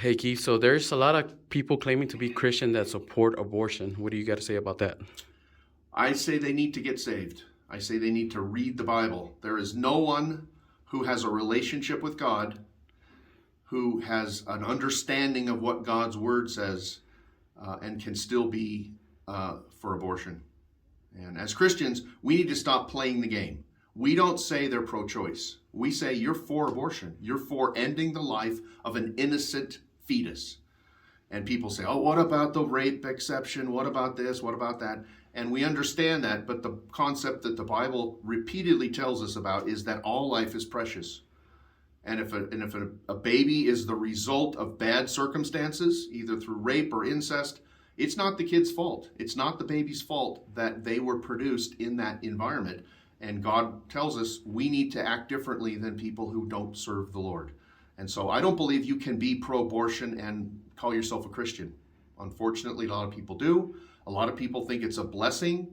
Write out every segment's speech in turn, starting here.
Hey Keith, so there's a lot of people claiming to be Christian that support abortion. What do you got to say about that? I say they need to get saved. I say they need to read the Bible. There is no one who has a relationship with God, who has an understanding of what God's word says, and can still be for abortion. And as Christians, we need to stop playing the game. We don't say they're pro-choice. We say you're for abortion. You're for ending the life of an innocent fetus. And people say, oh, what about the rape exception? What about this? What about that? And we understand that, but the concept that the Bible repeatedly tells us about is that all life is precious. And if a baby is the result of bad circumstances, either through rape or incest, it's not the kid's fault. It's not the baby's fault that they were produced in that environment. And God tells us we need to act differently than people who don't serve the Lord. And so I don't believe you can be pro-abortion and call yourself a Christian. Unfortunately, a lot of people do. A lot of people think it's a blessing.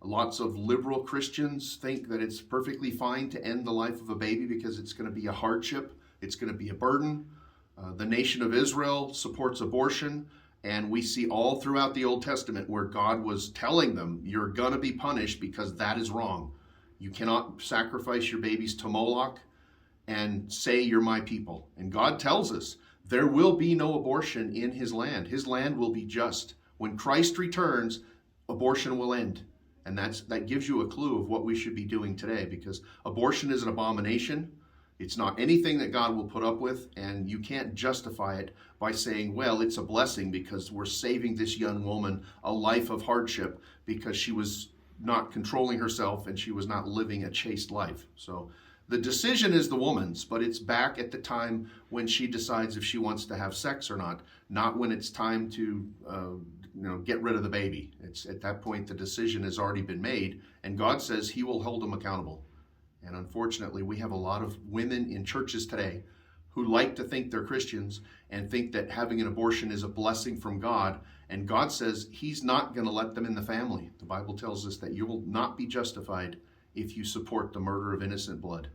Lots of liberal Christians think that it's perfectly fine to end the life of a baby because it's going to be a hardship. It's going to be a burden. The nation of Israel supports abortion. And we see all throughout the Old Testament where God was telling them, you're going to be punished because that is wrong. You cannot sacrifice your babies to Moloch and say you're my people. And God tells us there will be no abortion in his land. His land will be just. When Christ returns, abortion will end. And that gives you a clue of what we should be doing today, because abortion is an abomination. It's not anything that God will put up with, and you can't justify it by saying, well, it's a blessing because we're saving this young woman a life of hardship because she was not controlling herself and she was not living a chaste life. So the decision is the woman's, but it's back at the time when she decides if she wants to have sex or not when it's time to get rid of the baby. It's at that point the decision has already been made, and God says he will hold them accountable. And unfortunately, we have a lot of women in churches today who like to think they're Christians and think that having an abortion is a blessing from God. And God says he's not going to let them in the family. The Bible tells us that you will not be justified if you support the murder of innocent blood.